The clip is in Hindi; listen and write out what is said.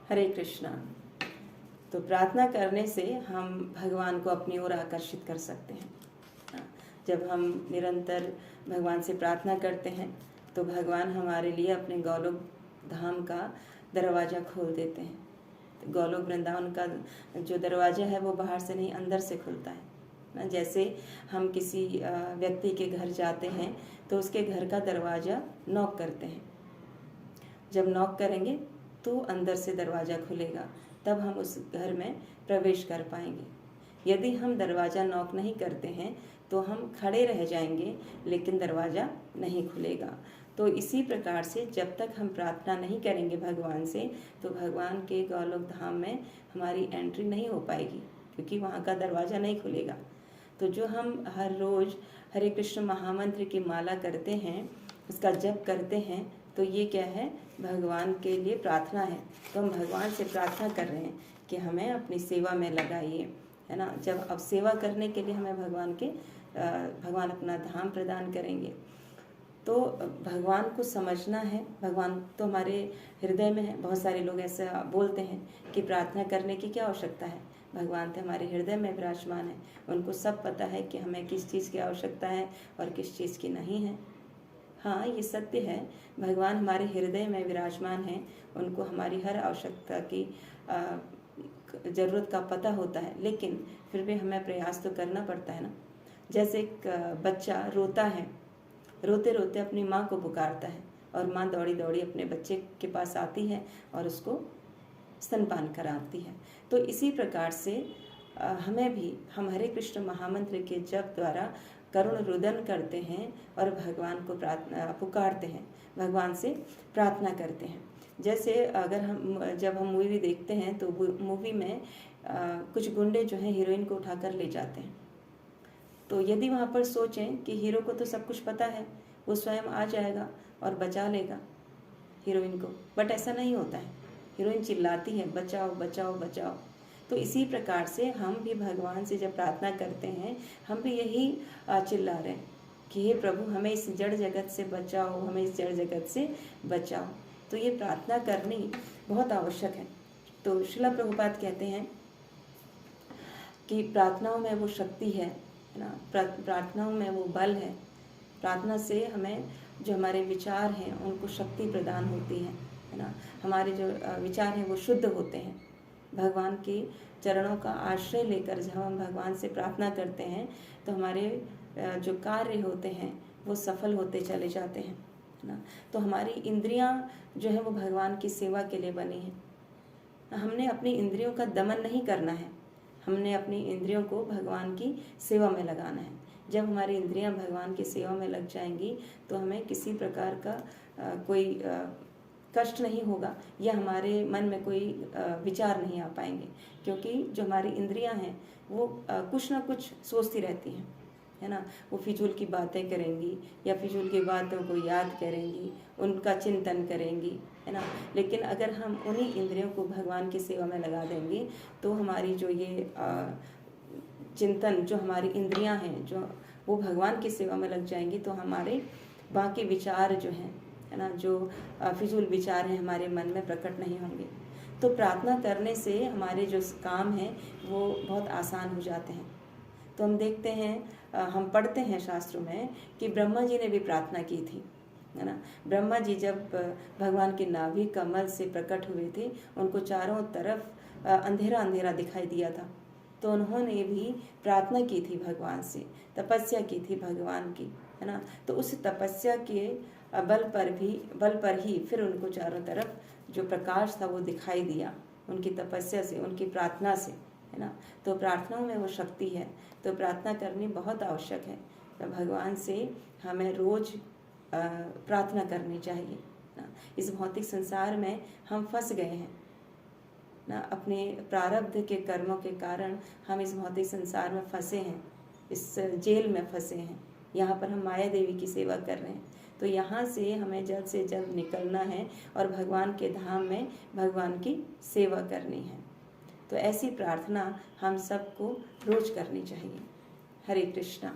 हरे कृष्णा। तो प्रार्थना करने से हम भगवान को अपनी ओर आकर्षित कर सकते हैं। जब हम निरंतर भगवान से प्रार्थना करते हैं तो भगवान हमारे लिए अपने गोलोक धाम का दरवाज़ा खोल देते हैं। तो गोलोक वृंदावन का जो दरवाज़ा है वो बाहर से नहीं, अंदर से खुलता है ना। जैसे हम किसी व्यक्ति के घर जाते हैं तो उसके घर का दरवाज़ा नॉक करते हैं। जब नॉक करेंगे तो अंदर से दरवाज़ा खुलेगा, तब हम उस घर में प्रवेश कर पाएंगे। यदि हम दरवाज़ा नॉक नहीं करते हैं तो हम खड़े रह जाएंगे, लेकिन दरवाज़ा नहीं खुलेगा। तो इसी प्रकार से जब तक हम प्रार्थना नहीं करेंगे भगवान से, तो भगवान के गोलोक धाम में हमारी एंट्री नहीं हो पाएगी, क्योंकि वहाँ का दरवाज़ा नहीं खुलेगा। तो जो हम हर रोज़ हरे कृष्ण महामंत्र की माला करते हैं, उसका जप करते हैं, तो ये क्या है? भगवान के लिए प्रार्थना है। तो हम भगवान से प्रार्थना कर रहे हैं कि हमें अपनी सेवा में लगाइए, है ना। जब अब सेवा करने के लिए हमें भगवान अपना धाम प्रदान करेंगे। तो भगवान को समझना है। भगवान तो हमारे हृदय में है। बहुत सारे लोग ऐसा बोलते हैं कि प्रार्थना करने की क्या आवश्यकता है, भगवान तो हमारे हृदय में विराजमान है, उनको सब पता है कि हमें किस चीज़ की आवश्यकता है और किस चीज़ की नहीं है। हाँ, ये सत्य है, भगवान हमारे हृदय में विराजमान हैं, उनको हमारी हर आवश्यकता की ज़रूरत का पता होता है, लेकिन फिर भी हमें प्रयास तो करना पड़ता है ना। जैसे एक बच्चा रोता है, रोते रोते अपनी माँ को पुकारता है और माँ दौड़ी दौड़ी अपने बच्चे के पास आती है और उसको स्तनपान कराती है। तो इसी प्रकार से हम हरे कृष्ण महामंत्र के जप द्वारा करुण रुदन करते हैं और भगवान को पुकारते हैं, भगवान से प्रार्थना करते हैं। जैसे जब हम मूवी देखते हैं तो मूवी में कुछ गुंडे जो हैं हीरोइन को उठाकर ले जाते हैं। तो यदि वहाँ पर सोचें कि हीरो को तो सब कुछ पता है, वो स्वयं आ जाएगा और बचा लेगा हीरोइन को, बट ऐसा नहीं होता है। हीरोइन चिल्लाती है, बचाओ बचाओ बचाओ। तो इसी प्रकार से हम भी भगवान से जब प्रार्थना करते हैं, हम भी यही चिल्ला रहे हैं कि हे प्रभु, हमें इस जड़ जगत से बचाओ, हमें इस जड़ जगत से बचाओ। तो ये प्रार्थना करनी बहुत आवश्यक है। तो श्रील प्रभुपाद कहते हैं कि प्रार्थनाओं में वो शक्ति है ना, प्रार्थनाओं में वो बल है। प्रार्थना से हमें जो हमारे विचार हैं उनको शक्ति प्रदान होती है ना। हमारे जो विचार हैं वो शुद्ध होते हैं। भगवान के चरणों का आश्रय लेकर जब हम भगवान से प्रार्थना करते हैं तो हमारे जो कार्य होते हैं वो सफल होते चले जाते हैं ना। तो हमारी इंद्रियां जो है वो भगवान की सेवा के लिए बनी हैं। हमने अपनी इंद्रियों का दमन नहीं करना है, हमने अपनी इंद्रियों को भगवान की सेवा में लगाना है। जब हमारी इंद्रियां भगवान की सेवा में लग जाएंगी तो हमें किसी प्रकार का कोई कष्ट नहीं होगा या हमारे मन में कोई विचार नहीं आ पाएंगे, क्योंकि जो हमारी इंद्रियां हैं वो कुछ ना कुछ सोचती रहती हैं, है ना। वो फिजूल की बातें करेंगी या फिजूल की बातों को याद करेंगी, उनका चिंतन करेंगी, है ना। लेकिन अगर हम उन्हीं इंद्रियों को भगवान की सेवा में लगा देंगे तो हमारी जो ये चिंतन, जो हमारी इंद्रियां हैं, जो वो भगवान की सेवा में लग जाएंगी, तो हमारे बाकी विचार जो हैं, है ना, जो फिजूल विचार हैं, हमारे मन में प्रकट नहीं होंगे। तो प्रार्थना करने से हमारे जो काम हैं वो बहुत आसान हो जाते हैं। तो हम देखते हैं, हम पढ़ते हैं शास्त्रों में कि ब्रह्मा जी ने भी प्रार्थना की थी, है ना। ब्रह्मा जी जब भगवान के नाभि कमल से प्रकट हुए थे, उनको चारों तरफ अंधेरा अंधेरा दिखाई दिया था। तो उन्होंने भी प्रार्थना की थी भगवान से, तपस्या की थी भगवान की, है ना। तो उस तपस्या के बल पर ही फिर उनको चारों तरफ जो प्रकाश था वो दिखाई दिया, उनकी तपस्या से, उनकी प्रार्थना से, है ना। तो प्रार्थनाओं में वो शक्ति है। तो प्रार्थना करनी बहुत आवश्यक है। तो भगवान से हमें रोज प्रार्थना करनी चाहिए ना। इस भौतिक संसार में हम फंस गए हैं ना, अपने प्रारब्ध के कर्मों के कारण हम इस भौतिक संसार में फंसे हैं, इस जेल में फंसे हैं। यहाँ पर हम माया देवी की सेवा कर रहे हैं। तो यहाँ से हमें जल्द से जल्द निकलना है और भगवान के धाम में भगवान की सेवा करनी है। तो ऐसी प्रार्थना हम सबको रोज करनी चाहिए। हरे कृष्णा।